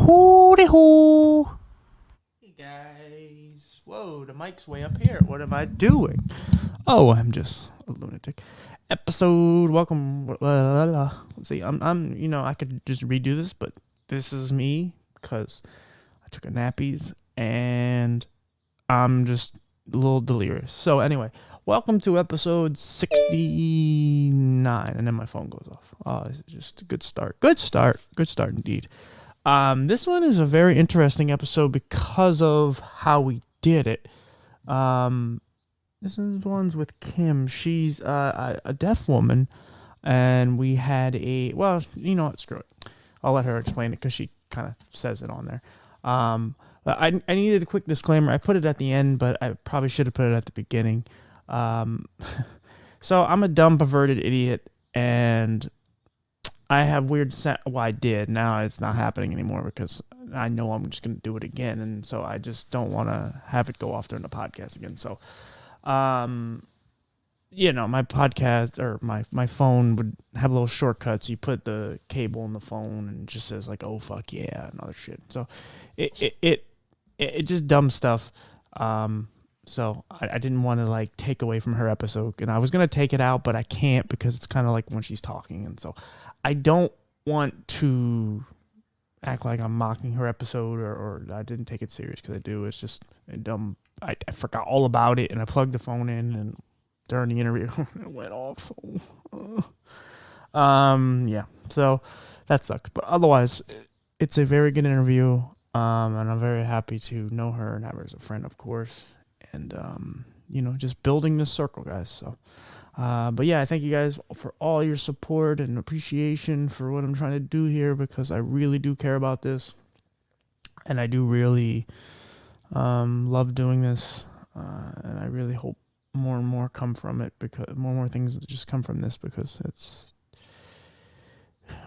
Hooty hoo! Hey guys. Whoa, the mic's way up here. What am I doing? Oh, I'm just a lunatic. Episode, welcome. Let's see, I could just redo this, but this is me because I took a nappies and I'm just a little delirious. So, anyway, welcome to episode 69. And then my phone goes off. Oh, it's just a good start. Good start indeed. This one is a very interesting episode because of how we did it. This is one's with Kim. She's a deaf woman, and we had well, you know what, screw it. I'll let her explain it because she kind of says it on there. But I needed a quick disclaimer. I put it at the end, but I probably should have put it at the beginning. So I'm a dumb, perverted idiot, and I have weird well, I did. Now it's not happening anymore because I know I'm just going to do it again. And so I just don't want to have it go off during the podcast again. So, my podcast or my phone would have little shortcuts. You put the cable in the phone and it just says like, oh, fuck yeah, and other shit. So it just dumb stuff. So I didn't want to like take away from her episode, and I was going to take it out, but I can't because it's kind of like when she's talking. And so I don't want to act like I'm mocking her episode or I didn't take it serious because I do. It's just dumb. I forgot all about it, and I plugged the phone in, and during the interview it went off. Yeah. So that sucks. But otherwise, it's a very good interview, and I'm very happy to know her and have her as a friend, of course. And just building this circle, guys. So. But yeah, I thank you guys for all your support and appreciation for what I'm trying to do here because I really do care about this. And I do really love doing this. And I really hope more and more come from it because more and more things just come from this because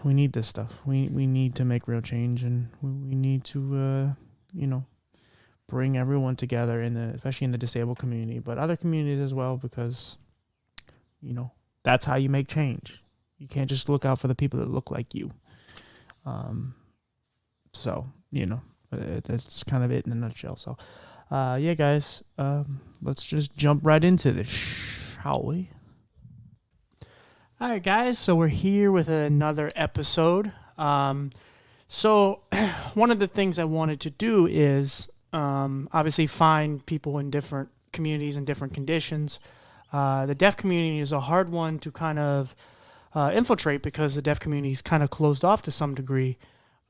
we need this stuff. We need to make real change, and we need to, bring everyone together especially in the disabled community, but other communities as well, because that's how you make change. You can't just look out for the people that look like you. So, that's kind of it in a nutshell. So, yeah, guys, let's just jump right into this, shall we? All right, guys, so we're here with another episode. So one of the things I wanted to do is obviously find people in different communities and different conditions. The deaf community is a hard one to kind of infiltrate because the deaf community is kind of closed off to some degree.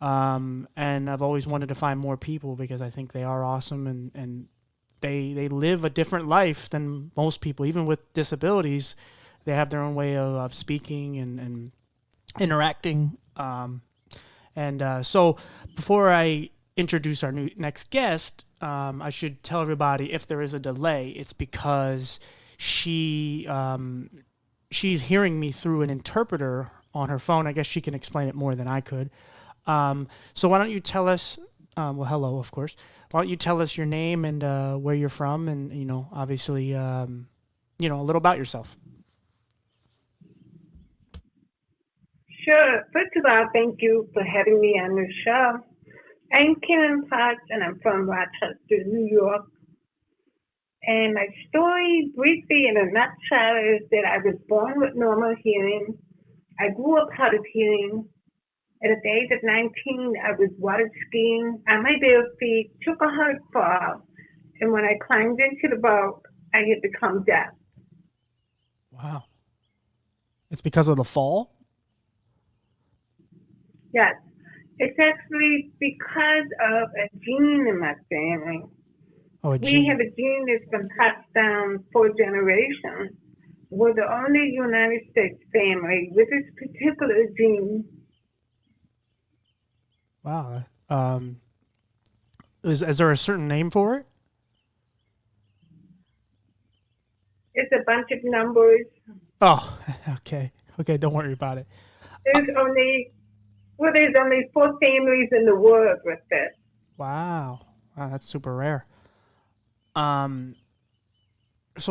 And I've always wanted to find more people because I think they are awesome and they live a different life than most people. Even with disabilities, they have their own way of speaking and interacting. So before I introduce our next guest, I should tell everybody if there is a delay, it's because she's hearing me through an interpreter on her phone. I guess she can explain it more than I could. So why don't you tell us, hello, of course. Why don't you tell us your name and where you're from and, obviously, a little about yourself. Sure. First of all, thank you for having me on the show. I'm Karen Potts, and I'm from Rochester, New York. And my story, briefly in a nutshell, is that I was born with normal hearing. I grew up hard of hearing. At the age of 19, I was water skiing on my bare feet, took a hard fall, and when I climbed into the boat, I had become deaf. Wow. It's because of the fall? Yes. It's actually because of a gene in my family. Oh, we have a gene that's been passed down for generations. We're the only United States family with this particular gene. Wow. Is there a certain name for it? It's a bunch of numbers. Oh, okay. Okay, don't worry about it. There's only 4 families in the world with this. Wow, that's super rare. So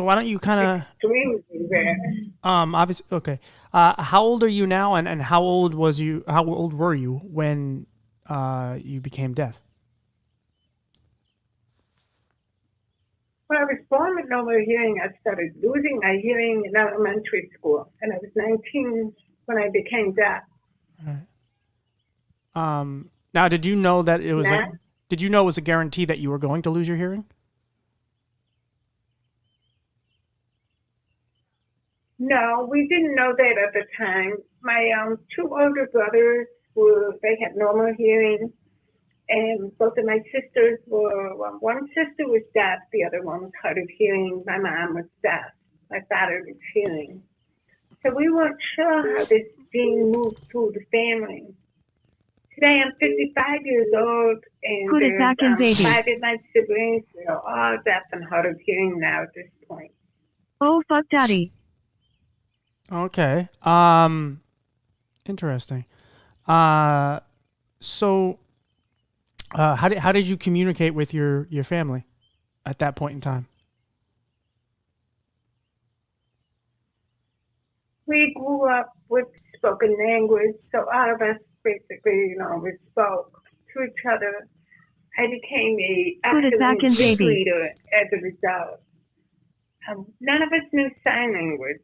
why don't you kind of extremely rare. Obviously, okay. How old are you now, and how old were you when you became deaf? When I was born with normal hearing, I started losing my hearing in elementary school, and I was 19 when I became deaf. Now, did you know that it was Now, did you know it was a guarantee that you were going to lose your hearing? no, we didn't know that at the time. My two older brothers they had normal hearing, and both of my sisters were, well, one sister was deaf, the other one was hard of hearing. My mom was deaf. My father was hearing. So we weren't sure how this gene moved through the family. Today I'm 55 years old, and Put it back in, baby. 5 of my siblings. They're all deaf and hard of hearing now at this point. Oh, fuck daddy. Okay. Interesting. So, how did you communicate with your family at that point in time? We grew up with spoken language, so all of us basically, we spoke to each other. I became Put it back in, excellent baby. reader as a result. None of us knew sign language.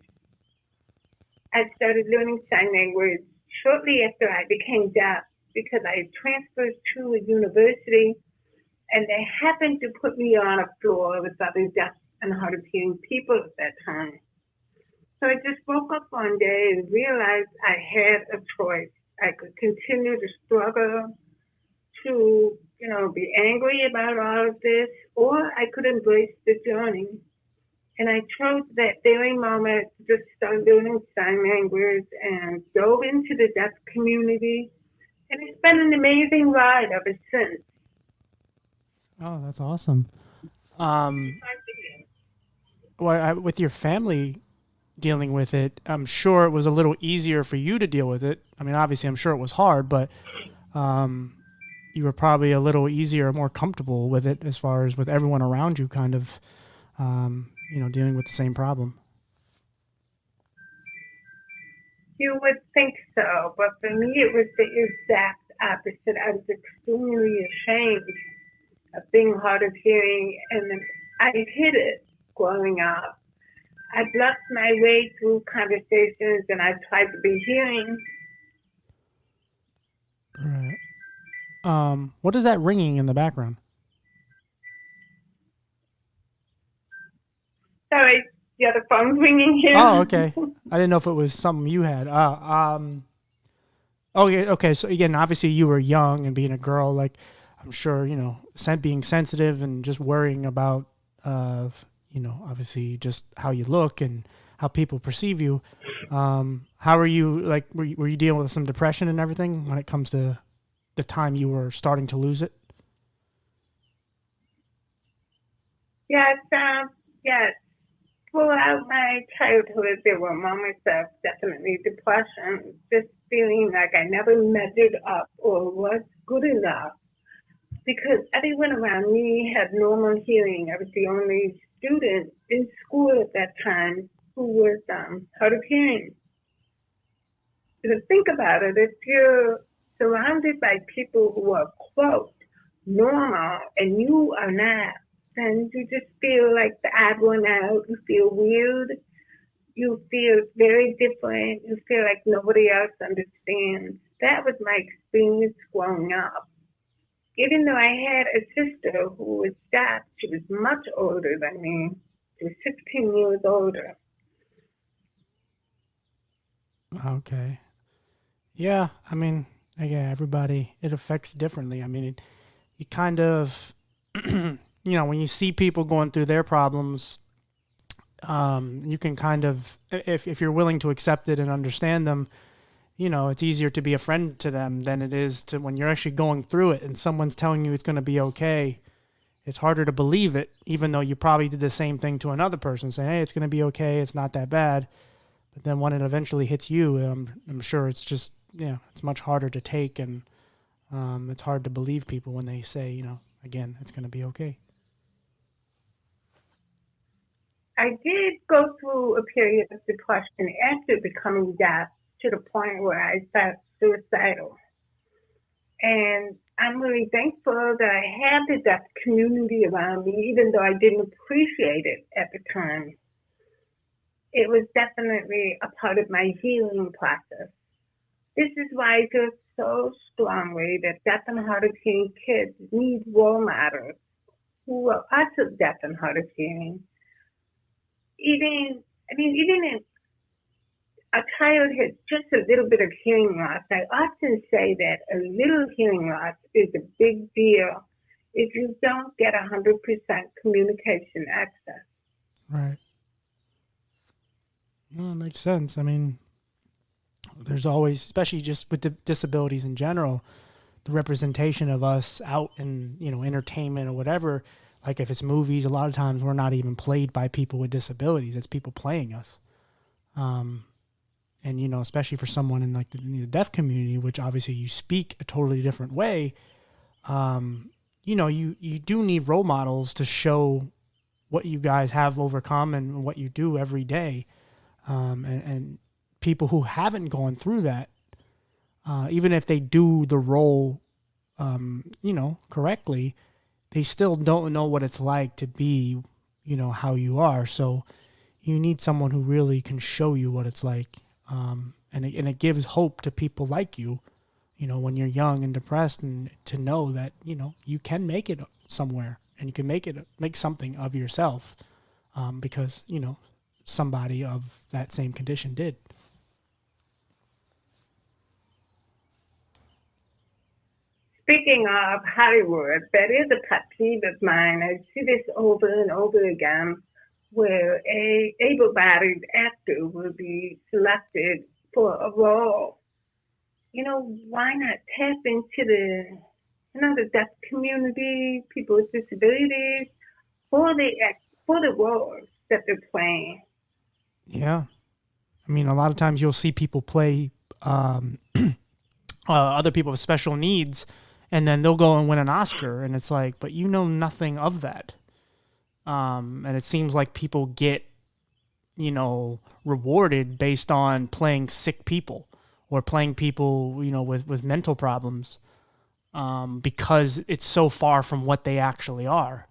I started learning sign language shortly after I became deaf because I transferred to a university, and they happened to put me on a floor with other deaf and hard of hearing people at that time. So I just woke up one day and realized I had a choice. I could continue to struggle to, be angry about all of this, or I could embrace the journey. And I chose that very moment to just start learning sign language and dove into the deaf community. And it's been an amazing ride ever since. Oh, that's awesome. With your family dealing with it, I'm sure it was a little easier for you to deal with it. I mean, obviously, I'm sure it was hard, but you were probably a little easier, more comfortable with it as far as with everyone around you kind of, dealing with the same problem. You would think so, but for me it was the exact opposite. I was extremely ashamed of being hard of hearing, and I hid it growing up. I bluffed my way through conversations, and I tried to be hearing. Right. What is that ringing in the background? Sorry, the other phone's ringing here. Oh, okay. I didn't know if it was something you had. Oh, yeah. Okay. So again, obviously you were young and being a girl, like I'm sure, being sensitive and just worrying about, obviously just how you look and how people perceive you. How are you, like, were you dealing with some depression and everything when it comes to the time you were starting to lose it? Yes, yes. Throughout my childhood, there were moments of definitely depression, just feeling like I never measured up or was good enough because everyone around me had normal hearing. I was the only student in school at that time who was hard of hearing. To think about it, if you're surrounded by people who are, quote, normal and you are not, then you just feel like the odd one out. You feel weird. You feel very different. You feel like nobody else understands. That was my experience growing up. Even though I had a sister who was deaf, she was much older than me. She was 16 years older. Okay. Yeah. I mean, again, everybody, it affects differently. I mean, you kind of, when you see people going through their problems, you can kind of, if you're willing to accept it and understand them, it's easier to be a friend to them than it is to when you're actually going through it and someone's telling you it's going to be okay. It's harder to believe it, even though you probably did the same thing to another person, saying, hey, it's going to be okay. It's not that bad. But then when it eventually hits you, I'm sure it's just, it's much harder to take. And it's hard to believe people when they say, again, it's going to be okay. I did go through a period of depression after becoming deaf to the point where I felt suicidal. And I'm really thankful that I had the deaf community around me, even though I didn't appreciate it at the time. It was definitely a part of my healing process. This is why I feel so strongly that deaf and hard of hearing kids need role models who are also deaf and hard of hearing. Even if a child has just a little bit of hearing loss, I often say that a little hearing loss is a big deal if you don't get 100% communication access. Right. Well, it makes sense. I mean, there's always, especially just with the disabilities in general, the representation of us out in, entertainment or whatever. Like if it's movies, a lot of times we're not even played by people with disabilities. It's people playing us. And, especially for someone in like the deaf community, which obviously you speak a totally different way, you do need role models to show what you guys have overcome and what you do every day. And people who haven't gone through that, even if they do the role, correctly, they still don't know what it's like to be, how you are. So you need someone who really can show you what it's like. And it gives hope to people like you, when you're young and depressed, and to know that, you can make it somewhere and you can make something of yourself, because, somebody of that same condition did. Speaking of Hollywood, that is a pet peeve of mine. I see this over and over again, where a able-bodied actor will be selected for a role. Why not tap into the deaf community, people with disabilities, for the roles that they're playing? Yeah. I mean, a lot of times you'll see people play other people with special needs, and then they'll go and win an Oscar, and it's like, but you know nothing of that. And it seems like people get, rewarded based on playing sick people or playing people, with mental problems, because it's so far from what they actually are.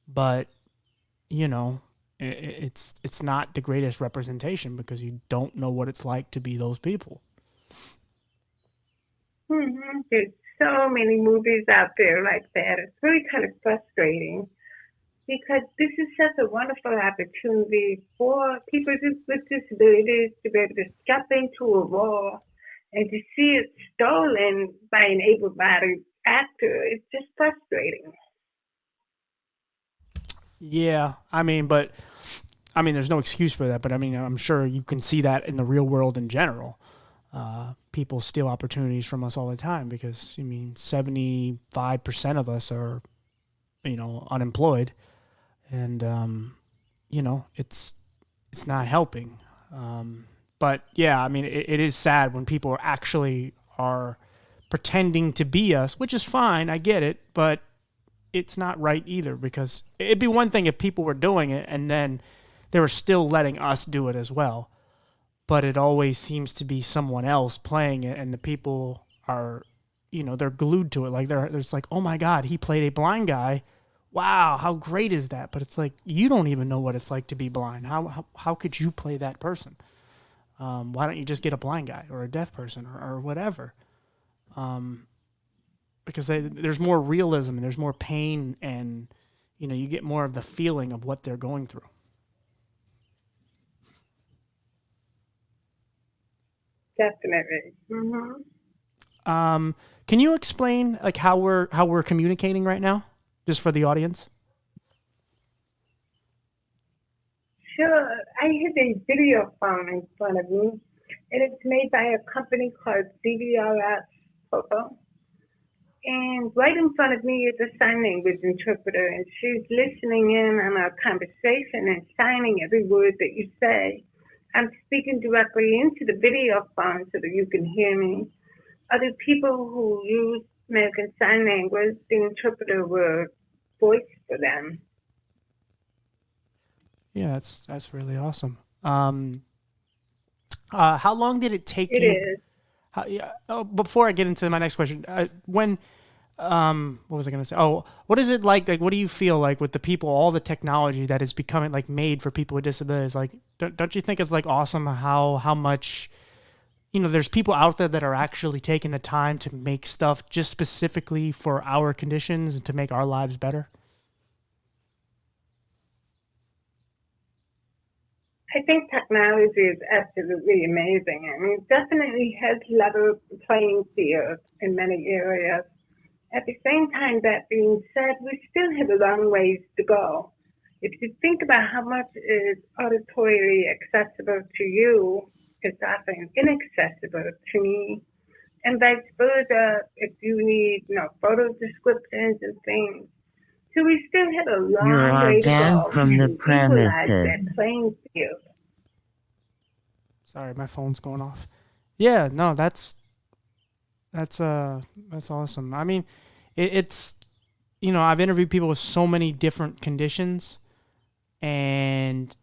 But, it's not the greatest representation because you don't know what it's like to be those people. Mm-hmm. There's so many movies out there like that. It's really kind of frustrating because this is such a wonderful opportunity for people with disabilities to be able to step into a role, and to see it stolen by an able-bodied actor. It's just frustrating. Yeah, there's no excuse for that. But I mean, I'm sure you can see that in the real world in general. People steal opportunities from us all the time because 75% of us are, unemployed, and it's not helping. But yeah, I mean, it is sad when people are pretending to be us, which is fine. I get it, but it's not right either, because it'd be one thing if people were doing it and then they were still letting us do it as well. But it always seems to be someone else playing it, and the people are, they're glued to it. Like they're just like, oh my God, he played a blind guy. Wow, how great is that? But it's like, you don't even know what it's like to be blind. How could you play that person? Why don't you just get a blind guy or a deaf person or whatever? Because there's more realism and there's more pain, and you get more of the feeling of what they're going through. Definitely. Can you explain like how we're communicating right now, just for the audience? Sure. I have a video phone in front of me, and it's made by a company called DVRS Poco. And right in front of me is a sign language interpreter, and she's listening in on our conversation and signing every word that you say. I'm speaking directly into the video phone so that you can hear me. Other people who use American Sign Language, the interpreter will voice for them. Yeah, that's really awesome. How long did it take It you? is. Yeah, oh, before I get into my next question, what was I going to say? Oh, what is it like? Like, what do you feel like with the people, all the technology that is becoming like made for people with disabilities? Like, don't you think it's like awesome how much, there's people out there that are actually taking the time to make stuff just specifically for our conditions and to make our lives better? I think technology is absolutely amazing. I mean, it definitely has leveled the playing field in many areas. At the same time, that being said, we still have a long ways to go. If you think about how much is auditory accessible to you, it's often inaccessible to me, and vice versa if you need, photo descriptions and things. So we still have a You long are way to banned go from the to equalize premises. that playing field. Sorry, my phone's going off. Yeah, no, that's that's awesome. I mean, it's I've interviewed people with so many different conditions, and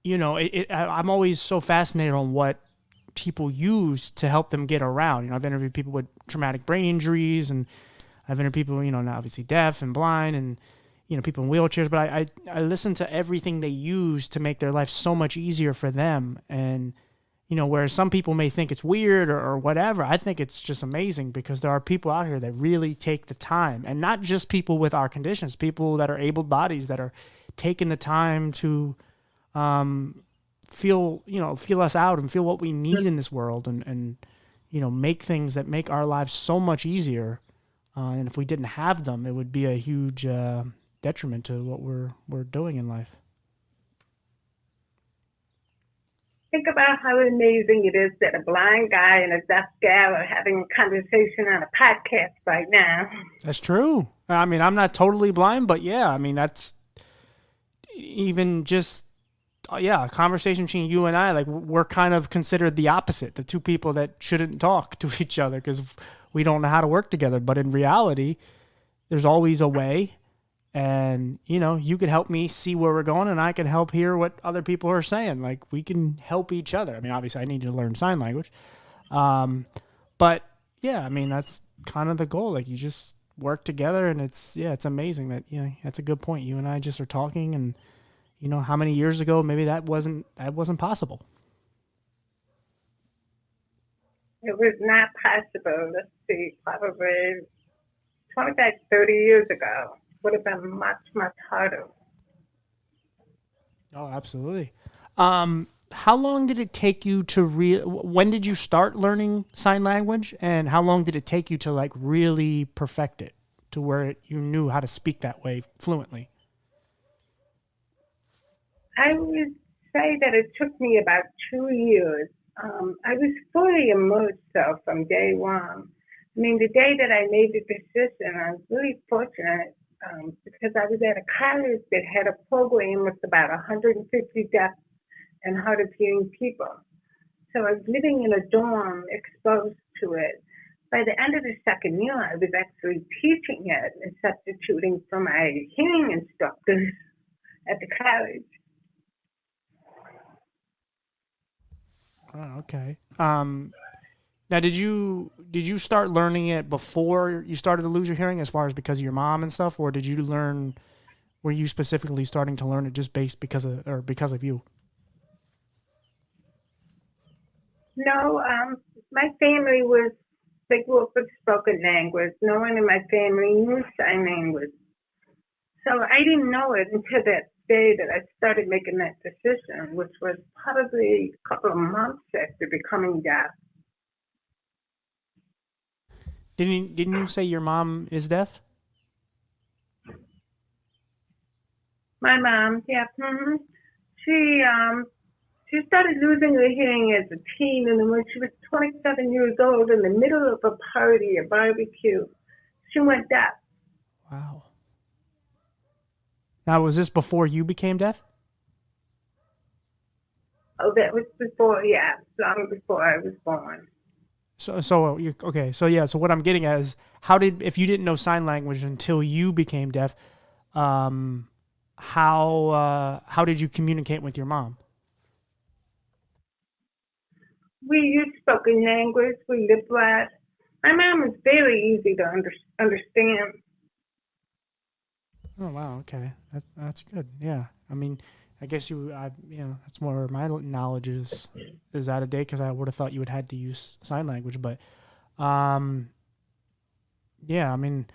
I'm always so fascinated on what people use to help them get around. I've interviewed people with traumatic brain injuries, and I've interviewed people, now obviously deaf and blind, and people in wheelchairs. But I listen to everything they use to make their life so much easier for them, and whereas some people may think it's weird or whatever, I think it's just amazing because there are people out here that really take the time, and not just people with our conditions, people that are able bodies that are taking the time to feel us out and feel what we need in this world, and make things that make our lives so much easier. And if we didn't have them, it would be a huge detriment to what we're doing in life. Think about how amazing it is that a blind guy and a deaf gal are having a conversation on a podcast right now. That's true. I mean, I'm not totally blind, but yeah, I mean, that's even just, a conversation between you and I, like we're kind of considered the opposite, the two people that shouldn't talk to each other because we don't know how to work together. But in reality, there's always a way. And, you could help me see where we're going, and I can help hear what other people are saying. Like, we can help each other. I mean, obviously, I need to learn sign language. But, yeah, I mean, that's kind of the goal. Like, you just work together, and it's amazing that, that's a good point. You and I just are talking, and, how many years ago maybe that wasn't possible. It was not possible, let's see, probably 25, 30 years ago. Would have been much, much harder. Oh, absolutely. How long did it take you to when did you start learning sign language, and how long did it take you to like really perfect it to where you knew how to speak that way fluently? I would say that it took me about 2 years. I was fully immersed though from day one. I mean, the day that I made the decision, I was really fortunate because I was at a college that had a program with about 150 deaf and hard of hearing people. So I was living in a dorm exposed to it. By the end of the second year, I was actually teaching it and substituting for my hearing instructors at the college. Oh, okay. Now, did you start learning it before you started to lose your hearing, as far as because of your mom and stuff, or did you learn? Were you specifically starting to learn it just based because of you? No, my family they grew up with spoken language. No one in my family knew sign language. So I didn't know it until that day that I started making that decision, which was probably a couple of months after becoming deaf. Didn't you say your mom is deaf? My mom, yeah, she started losing her hearing as a teen, and then when she was 27 years old, in the middle of a party, a barbecue, she went deaf. Wow. Now, was this before you became deaf? Oh, that was before, yeah, long before I was born. Okay. So what I'm getting at is, if you didn't know sign language until you became deaf, how did you communicate with your mom? We used spoken language. We lip read. My mom was very easy to understand. Oh wow, okay, that's good. Yeah, I mean, I guess that's more where my knowledge is out of date because I would have thought you would had to use sign language, but um, yeah, I mean,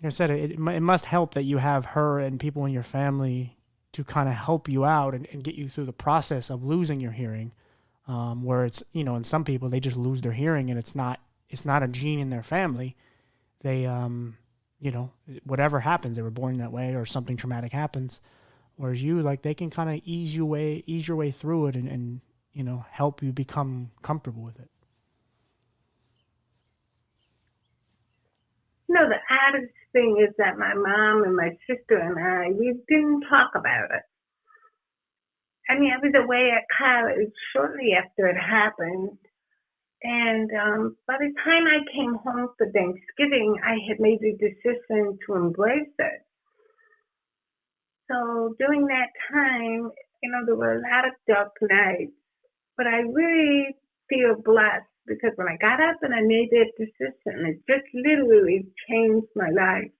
like I said, it must help that you have her and people in your family to kind of help you out and get you through the process of losing your hearing. Where it's in some people they just lose their hearing and it's not a gene in their family. They whatever happens, they were born that way or something traumatic happens. Whereas you, like, they can kind of ease your way through it and help you become comfortable with it. The oddest thing is that my mom and my sister and I, we didn't talk about it. I mean, I was away at college shortly after it happened. And by the time I came home for Thanksgiving, I had made the decision to embrace it. So during that time, there were a lot of dark nights, but I really feel blessed because when I got up and I made that decision, it just literally changed my life.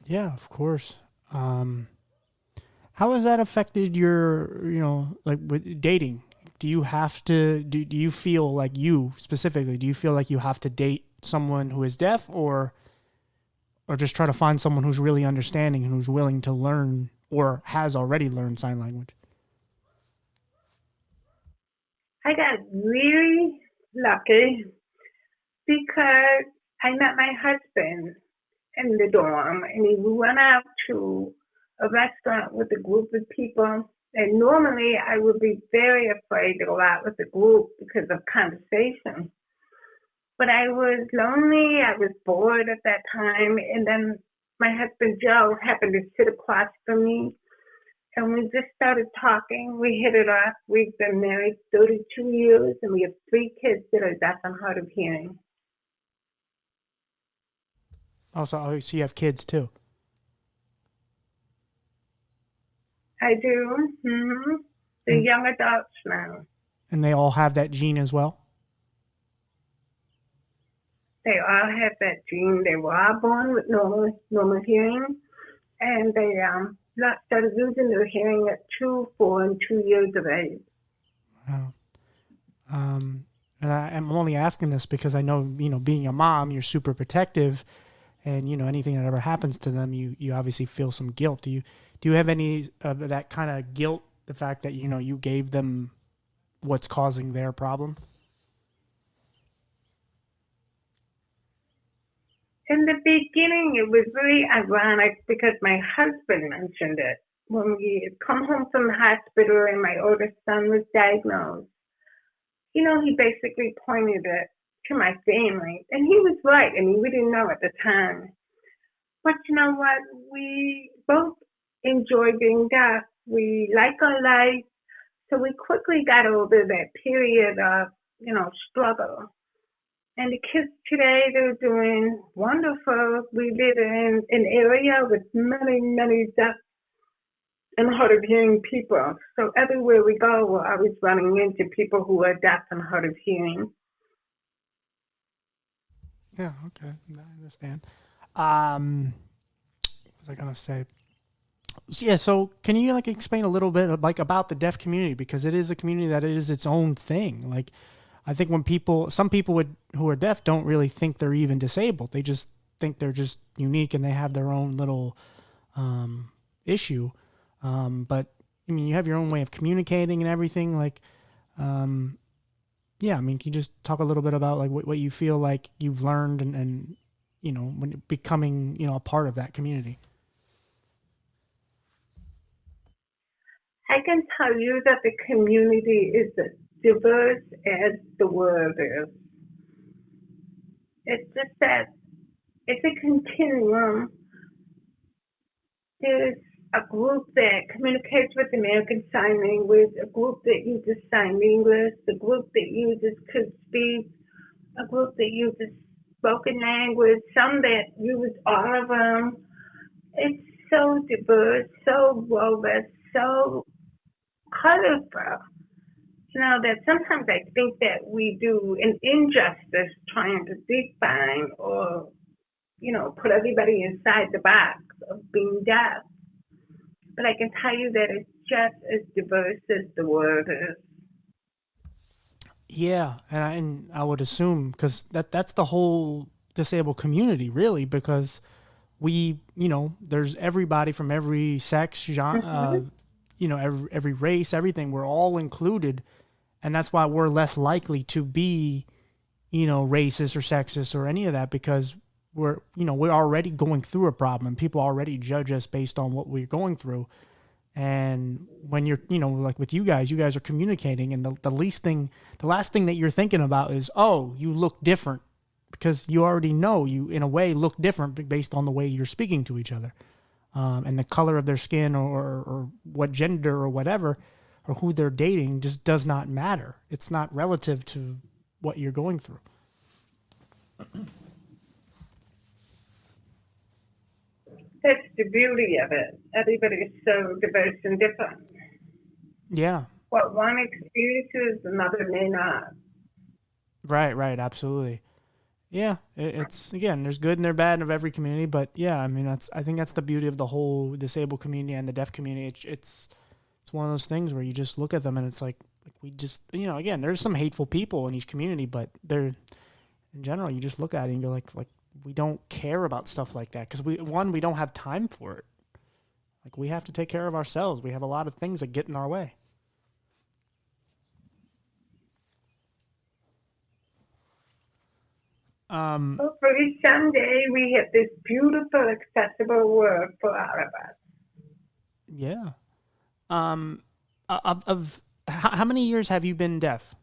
Yeah, of course. How has that affected your, like with dating? Do you have to, do you feel like you specifically, do you feel like you have to date someone who is deaf or just try to find someone who's really understanding and who's willing to learn or has already learned sign language? I got really lucky because I met my husband in the dorm and we went out to a restaurant with a group of people. And normally I would be very afraid to go out with a group because of conversation. But I was lonely, I was bored at that time, and then my husband Joe happened to sit across from me and we just started talking. We hit it off. We've been married 32 years and we have 3 kids that are deaf and hard of hearing. Also, so you have kids too. I do. They're young adults now. And they all have that gene as well? They all have that gene. They were all born with normal hearing, and they started losing their hearing at 2, 4, and 2 years of age. Wow. And I'm only asking this because I know, being a mom, you're super protective, and anything that ever happens to them, you obviously feel some guilt. Do you have any of that kind of guilt? The fact that you gave them what's causing their problem? In the beginning, it was really ironic because my husband mentioned it. When we had come home from the hospital and my oldest son was diagnosed, he basically pointed it to my family. And he was right. I mean, we didn't know at the time. But you know what? We both enjoy being deaf. We like our life. So we quickly got over that period of, struggle. And the kids today, they're doing wonderful. We live in an area with many, many deaf and hard of hearing people. So everywhere we go, we're always running into people who are deaf and hard of hearing. Yeah, okay. I understand. What was I going to say? Yeah, so can you explain a little bit about the deaf community, because it is a community that is its own thing. Like, I think some people who are deaf don't really think they're even disabled. They just think they're just unique and they have their own little issue. But I mean, you have your own way of communicating and everything. Yeah, I mean, can you just talk a little bit about what you feel like you've learned and when becoming a part of that community? I can tell you that the community is as diverse as the world is. It's just that it's a continuum. There's a group that communicates with American Sign Language, a group that uses Sign English, a group that uses Could Speak, a group that uses spoken language, some that use all of them. It's so diverse, so robust, so colorful. That sometimes I think that we do an injustice trying to define or, put everybody inside the box of being deaf. But I can tell you that it's just as diverse as the world is. Yeah, and I would assume because that's the whole disabled community, really, because there's everybody from every sex, genre, Mm-hmm. every race, everything. We're all included, and that's why we're less likely to be, racist or sexist or any of that because we're already going through a problem. People already judge us based on what we're going through. And when you're, like with you guys are communicating, and the last thing that you're thinking about is, oh, you look different, because you already know you, in a way, look different based on the way you're speaking to each other, and the color of their skin or what gender or whatever, or who they're dating just does not matter. It's not relative to what you're going through. That's the beauty of it. Everybody is so diverse and different. Yeah. What one experiences, another may not. Right, absolutely. Yeah, it's again, there's good and there's bad of every community, but yeah, I mean I think that's the beauty of the whole disabled community and the deaf community. It's one of those things where you just look at them and it's like we just again, there's some hateful people in each community, but they're in general you just look at it and you're like we don't care about stuff like that because we don't have time for it. Like we have to take care of ourselves. We have a lot of things that get in our way. Hopefully someday we have this beautiful, accessible world for all of us. Yeah. Of how many years have you been deaf?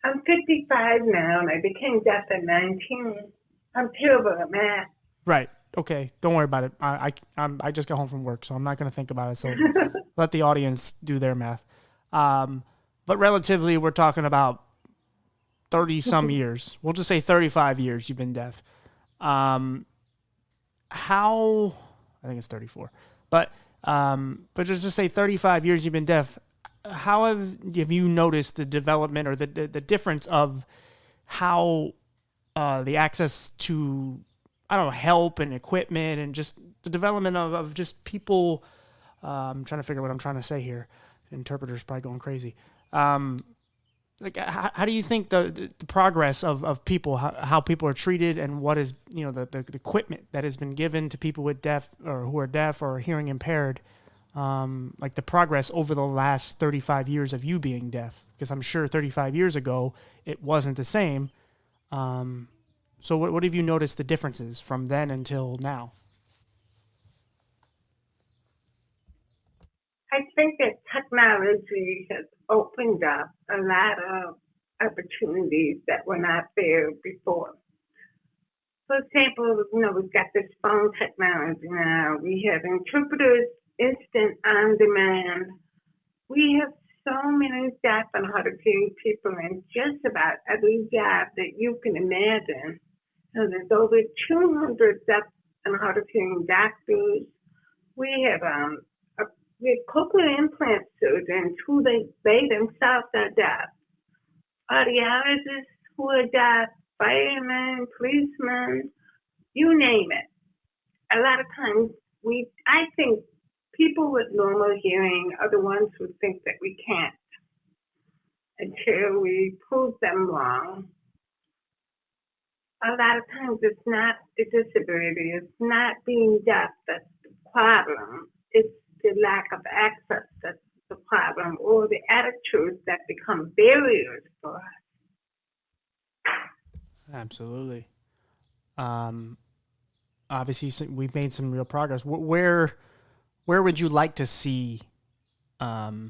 I'm 55 now, and I became deaf at 19. I'm terrible at math. Right. Okay. Don't worry about it. I just got home from work, so I'm not going to think about it. So let the audience do their math. But relatively, we're talking about 30 some years. We'll just say 35 years you've been deaf. How, I think it's 34, but just to say 35 years you've been deaf, how have you noticed the development or the difference of how the access to, I don't know, help and equipment and just the development of just people, I'm trying to figure out what I'm trying to say here. The interpreter's probably going crazy. How do you think the progress of people, how people are treated, and what is the equipment that has been given to people with deaf or who are deaf or hearing impaired, like the progress over the last 35 years of you being deaf? Because I'm sure 35 years ago it wasn't the same. So what have you noticed the differences from then until now? I think that technology has opened up a lot of opportunities that were not there before. For example, we've got this phone technology now. We have interpreters instant on demand. We have so many deaf and hard of hearing people in just about every job that you can imagine. So there's over 200 deaf and hard of hearing doctors. We have cochlear implant surgeons who they themselves are deaf, audiologists who are deaf, firemen, policemen, you name it. A lot of times I think people with normal hearing are the ones who think that we can't until we prove them wrong. A lot of times it's not the disability, it's not being deaf that's the problem. It's the lack of access that's the problem, or the attitudes that become barriers for us. Absolutely. Obviously, we've made some real progress. Where would you like to see, as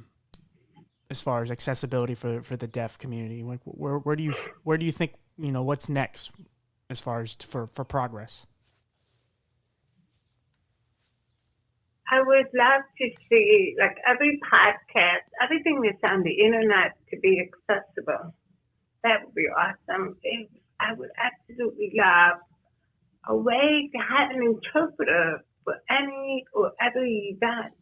far as accessibility for the deaf community? Like, where do you think what's next as far as for progress? I would love to see, like, every podcast, everything that's on the internet to be accessible. That would be awesome. I would absolutely love a way to have an interpreter for any or every event.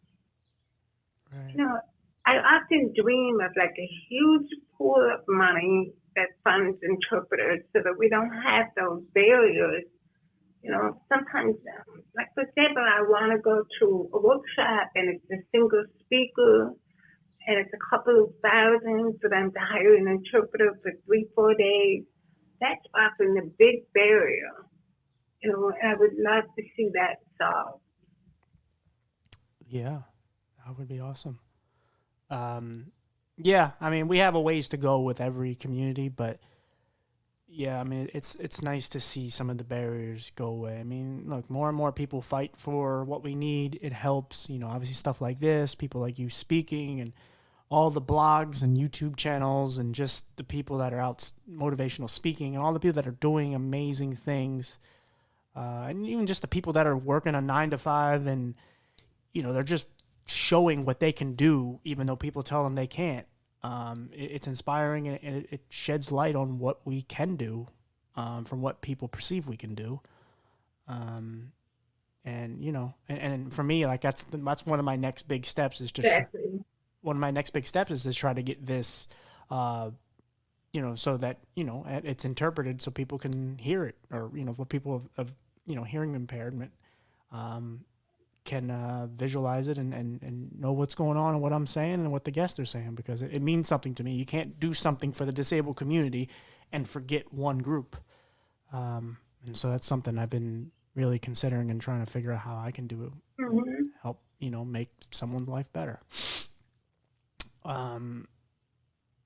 Right. You know, I often dream of like a huge pool of money that funds interpreters so that we don't have those barriers. You know, sometimes, like for example, I want to go to a workshop and it's a single speaker and it's a couple of thousand for them to hire an interpreter for 3, 4 days. That's often the big barrier. You know, and I would love to see that solved. Yeah, that would be awesome. Yeah, I mean, we have a ways to go with every community, but yeah, I mean, it's nice to see some of the barriers go away. I mean, look, more and more people fight for what we need. It helps, you know, obviously stuff like this, people like you speaking, and all the blogs and YouTube channels, and just the people that are out motivational speaking, and all the people that are doing amazing things, and even just the people that are working a 9 to 5, and you know, they're just showing what they can do, even though people tell them they can't. It's inspiring, and it sheds light on what we can do, from what people perceive we can do. And you know, and for me, like that's one of my next big steps is to Exactly. one of my next big steps is to try to get this, you know, so that you know it's interpreted so people can hear it, or you know, for people of you know hearing impairment, can visualize it and know what's going on and what I'm saying and what the guests are saying, because it means something to me. You can't do something for the disabled community and forget one group. And so that's something I've been really considering and trying to figure out how I can do it, Hmm. help, you know, make someone's life better.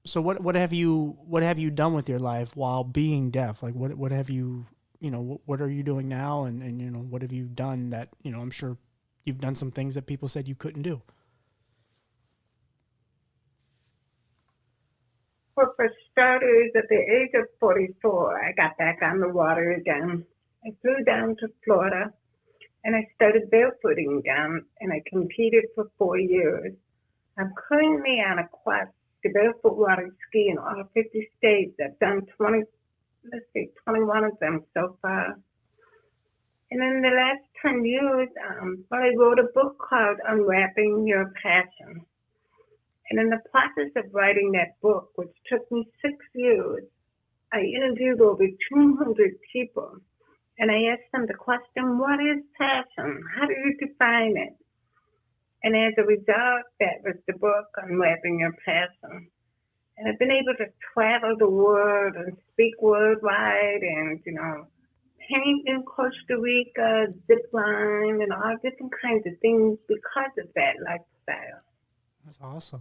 So what have you done with your life while being deaf? Like what have you, you know, what are you doing now, and you know, what have you done that, you know, I'm sure you've done some things that people said you couldn't do. Well, for starters, at the age of 44, I got back on the water again. I flew down to Florida and I started barefooting again, and I competed for 4 years. I'm currently on a quest to barefoot water ski in all 50 states. I've done 21 of them so far. And in the last 10 years, I wrote a book called Unwrapping Your Passion. And in the process of writing that book, which took me 6 years, I interviewed over 200 people. And I asked them the question, what is passion? How do you define it? And as a result, that was the book, Unwrapping Your Passion. And I've been able to travel the world and speak worldwide and, you know, paint in Costa Rica, zip line, and all different kinds of things because of that lifestyle. That's awesome.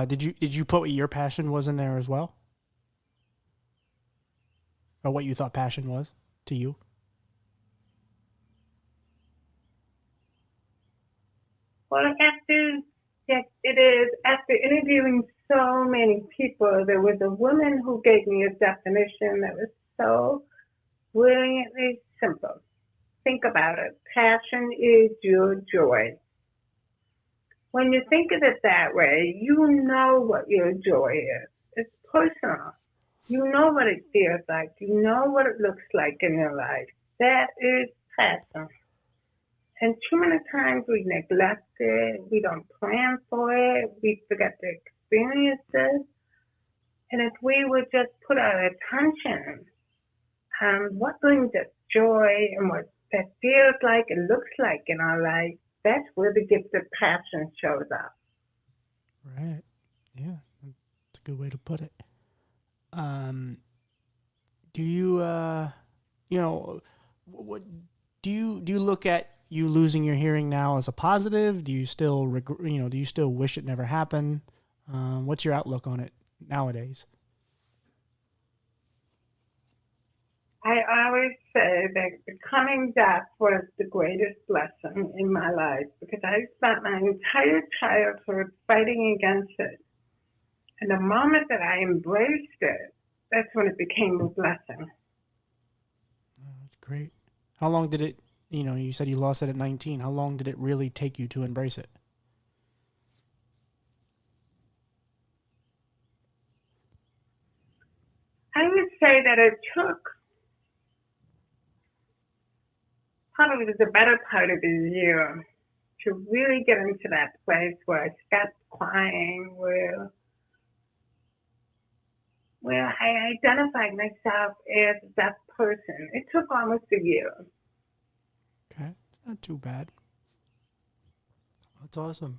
Did you put what your passion was in there as well, or what you thought passion was to you? Well, yes, it is. After interviewing so many people, there was a woman who gave me a definition that was so brilliantly simple. Think about it. Passion is your joy. When you think of it that way, you know what your joy is. It's personal. You know what it feels like. You know what it looks like in your life. That is passion. And too many times we neglect it, we don't plan for it, we forget to experience it. And if we would just put our attention on what brings us joy and what that feels like and looks like in our life, that's where the gift of passion shows up. Right. Yeah, that's a good way to put it. Do you you know, what do you look at you losing your hearing now as a positive? Do you still you know, do you still wish it never happened? What's your outlook on it nowadays? I always say that becoming deaf was the greatest lesson in my life because I spent my entire childhood fighting against it. And the moment that I embraced it, that's when it became a blessing. Oh, that's great. How long did it, you know, you said you lost it at 19. How long did it really take you to embrace it? I would say that it took probably was the better part of a year to really get into that place where I stopped crying, where I identified myself as that person. It took almost a year. Okay, not too bad. That's awesome.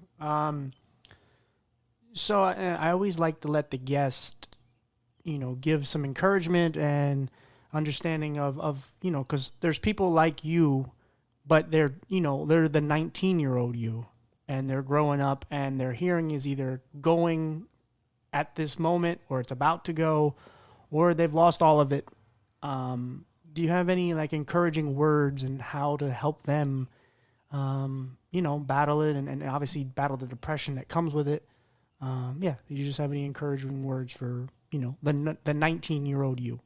So I always like to let the guest, give some encouragement and understanding of because there's people like you, but they're the 19-year-old you, and they're growing up, and their hearing is either going at this moment, or it's about to go, or they've lost all of it. Do you have any like encouraging words and how to help them, battle it and obviously battle the depression that comes with it? Yeah, do you just have any encouraging words for the 19-year-old you?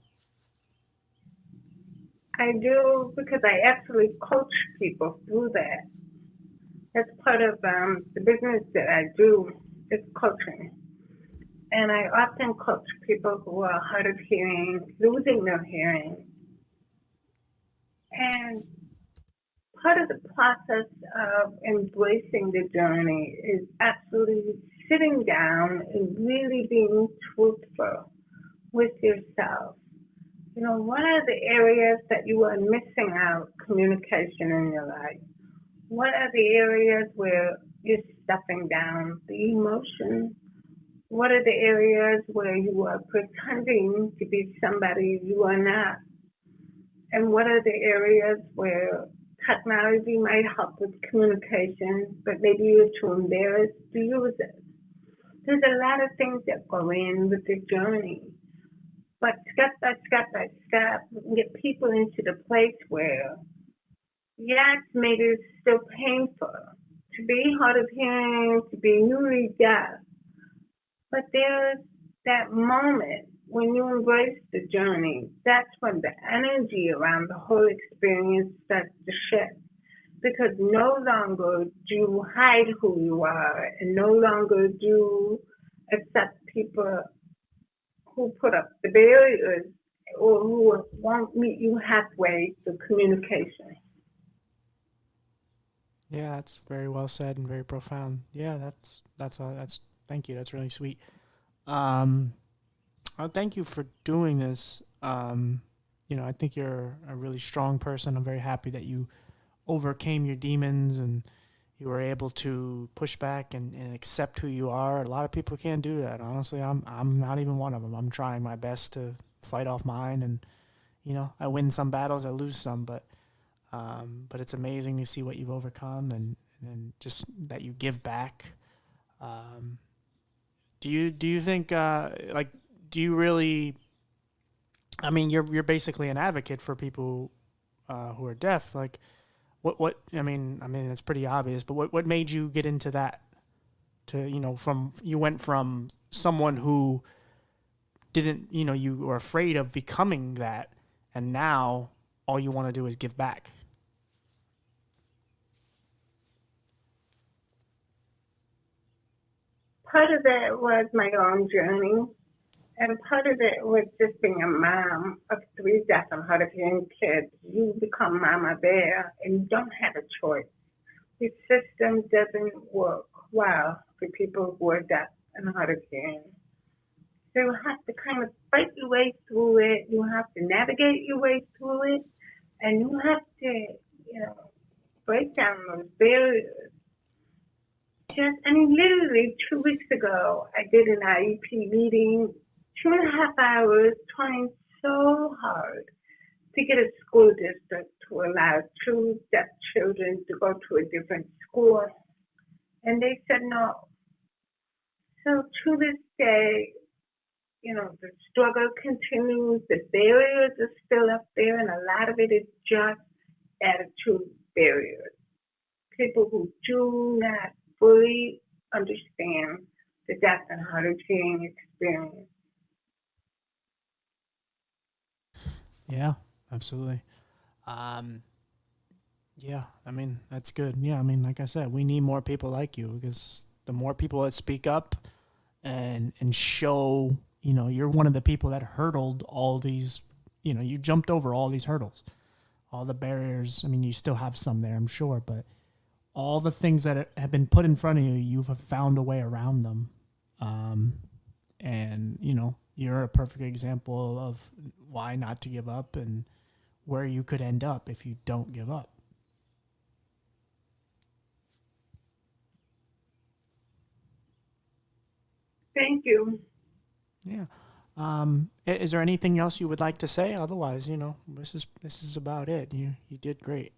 I do because I actually coach people through that. That's part of the business that I do is coaching. And I often coach people who are hard of hearing, losing their hearing. And part of the process of embracing the journey is absolutely sitting down and really being truthful with yourself. What are the areas that you are missing out communication in your life? What are the areas where you're stuffing down the emotion? What are the areas where you are pretending to be somebody you are not? And what are the areas where technology might help with communication, but maybe you're too embarrassed to use it? There's a lot of things that go in with the journey. But step by step by step, we can get people into the place where, yes, maybe it's still painful to be hard of hearing, to be newly deaf, but there's that moment when you embrace the journey. That's when the energy around the whole experience starts to shift. Because no longer do you hide who you are, and no longer do you accept people who put up the barriers or who won't meet you halfway through communication. Yeah, that's very well said and very profound. Yeah, that's thank you. That's really sweet. Um, thank you for doing this. I think you're a really strong person. I'm very happy that you overcame your demons and you were able to push back and accept who you are. A lot of people can't do that. Honestly, I'm not even one of them. I'm trying my best to fight off mine, and I win some battles, I lose some, but it's amazing to see what you've overcome and just that you give back. Um, do you think do you really? I mean, you're basically an advocate for people who are deaf. Like, what I mean it's pretty obvious, but what made you get into that? From you went from someone who didn't, you were afraid of becoming that, and now all you want to do is give back. Part of it was my own journey, and part of it was just being a mom of three deaf and hard of hearing kids. You become mama bear, and you don't have a choice. The system doesn't work well for people who are deaf and hard of hearing. So you have to kind of fight your way through it. You have to navigate your way through it, and you have to, break down those barriers. Literally 2 weeks ago, I did an IEP meeting, 2.5 hours, trying so hard to get a school district to allow two deaf children to go to a different school. And they said no. So to this day, the struggle continues. The barriers are still up there, and a lot of it is just attitude barriers. People who do not fully understand the deaf and hard of hearing experience. Yeah, absolutely. Um, yeah, I mean that's good. Yeah, I mean like I said, we need more people like you because the more people that speak up and show, you're one of the people that hurdled all these, you jumped over all these hurdles. all the barriers. I mean, you still have some there, I'm sure, but all the things that have been put in front of you, you've found a way around them. And, you know, you're a perfect example of why not to give up and where you could end up if you don't give up. Thank you. Yeah. Is there anything else you would like to say? Otherwise, you know, this is about it. You did great.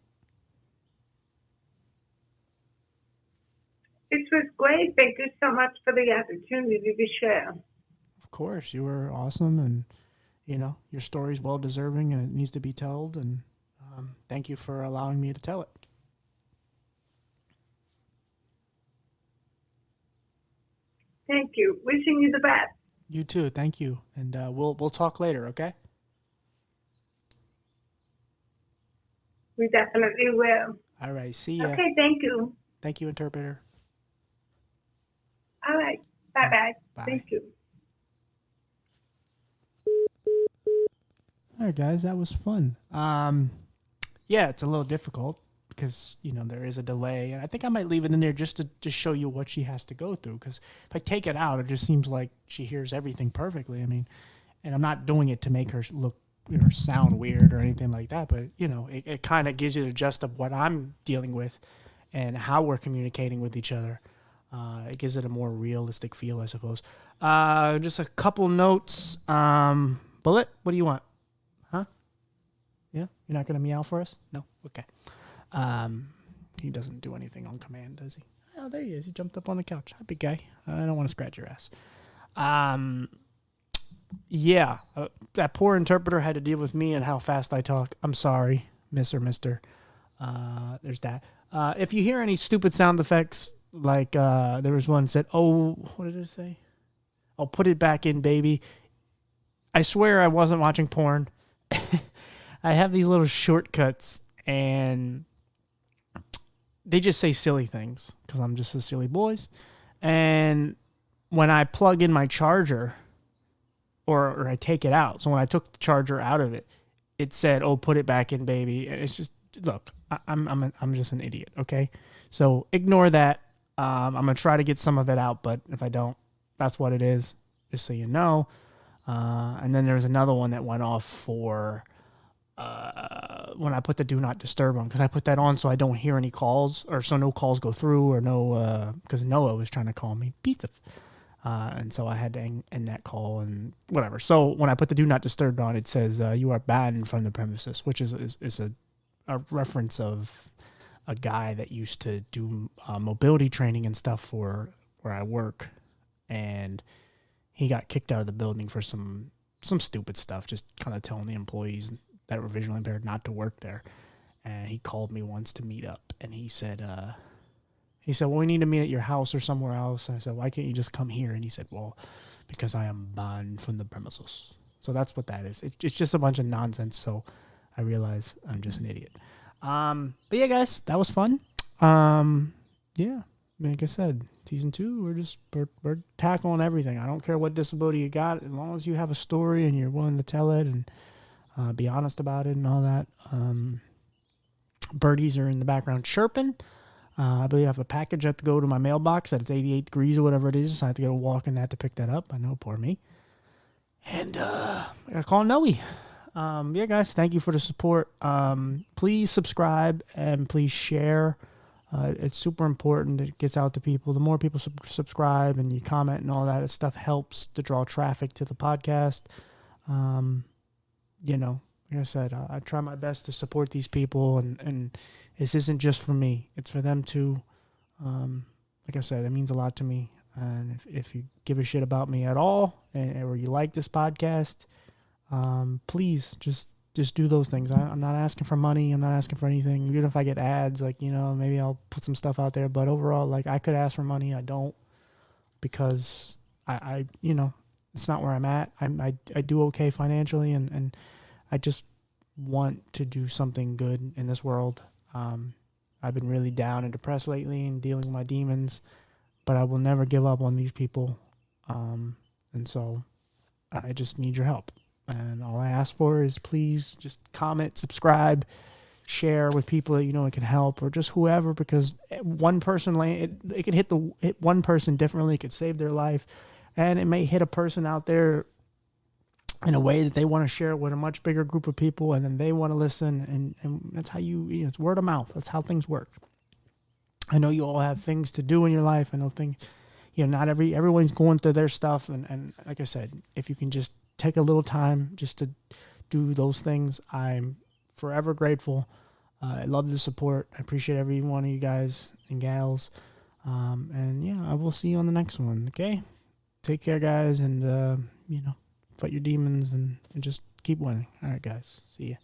This was great. Thank you so much for the opportunity to share. Of course, you were awesome, and you know your story's well deserving, and it needs to be told. And thank you for allowing me to tell it. Thank you. Wishing you the best. You too. Thank you, and we'll talk later. Okay. We definitely will. All right. See ya. Okay, thank you. Thank you, interpreter. All right. Bye-bye. Bye. Thank you. All right, guys, that was fun. Yeah, it's a little difficult because you know there is a delay, and I think I might leave it in there just to show you what she has to go through. Because if I take it out, it just seems like she hears everything perfectly. I mean, and I'm not doing it to make her look, you know, sound weird or anything like that. But you know, it kind of gives you the gist of what I'm dealing with and how we're communicating with each other. It gives it a more realistic feel, I suppose. Just a couple notes. Bullet, what do you want? Huh? Yeah? You're not going to meow for us? No? Okay. He doesn't do anything on command, does he? Oh, there he is. He jumped up on the couch. Hi, big guy. I don't want to scratch your ass. Yeah. That poor interpreter had to deal with me and how fast I talk. I'm sorry, Miss or Mister. There's that. If you hear any stupid sound effects, like there was one that said, oh, what did it say? I'll put it back in, baby. I swear I wasn't watching porn. I have these little shortcuts, and they just say silly things because I'm just a silly boys. And when I plug in my charger, or I take it out, so when I took the charger out of it, it said, "Oh, put it back in, baby." And it's just, look, I'm just an idiot. Okay, so ignore that. I'm gonna try to get some of it out, but if I don't, that's what it is. Just so you know. And then there's another one that went off for when I put the do not disturb on, because I put that on so I don't hear any calls, or so no calls go through, or no, because Noah was trying to call me. Piece of. And so I had to end that call and whatever. So when I put the do not disturb on, it says you are banned from the premises, which is a reference of a guy that used to do mobility training and stuff for where I work, and he got kicked out of the building for some stupid stuff, just kind of telling the employees that were visually impaired not to work there. And he called me once to meet up, and he said, well, we need to meet at your house or somewhere else. And I said, why can't you just come here? And he said, well, because I am banned from the premises. So that's what that is. It's just a bunch of nonsense. So I realize I'm just an idiot. But yeah, guys, that was fun. Yeah, like I said, season 2, we're tackling everything. I don't care what disability you got, as long as you have a story and you're willing to tell it and be honest about it and all that. Birdies are in the background chirping. I believe I have a package I have to go to my mailbox that it's 88 degrees or whatever it is. So I have to go walk in that to pick that up. I know, poor me. And I gotta call Noe. Yeah, guys, thank you for the support. Please subscribe and please share. It's super important. It gets out to people. The more people subscribe and you comment and all that stuff helps to draw traffic to the podcast. You know, like I said, I try my best to support these people, and this isn't just for me. It's for them too. Like I said, it means a lot to me. And if you give a shit about me at all, or you like this podcast, please just do those things. I'm not asking for money. I'm not asking for anything. Even if I get ads, like, you know, maybe I'll put some stuff out there. But overall, like, I could ask for money. I don't, because I you know, it's not where I'm at. I do okay financially, and I just want to do something good in this world. I've been really down and depressed lately and dealing with my demons, but I will never give up on these people. And so I just need your help. And all I ask for is please just comment, subscribe, share with people that you know it can help, or just whoever, because one person it could hit one person differently. It could save their life, and it may hit a person out there in a way that they want to share it with a much bigger group of people, and then they want to listen, and that's how you know, it's word of mouth. That's how things work. I know you all have things to do in your life. I know things, you know, not everyone's going through their stuff, and like I said, if you can just take a little time just to do those things, I'm forever grateful. I love the support. I appreciate every one of you guys and gals. And yeah, I will see you on the next one. Okay, take care, guys, and you know, fight your demons and just keep winning. All right, guys, see ya.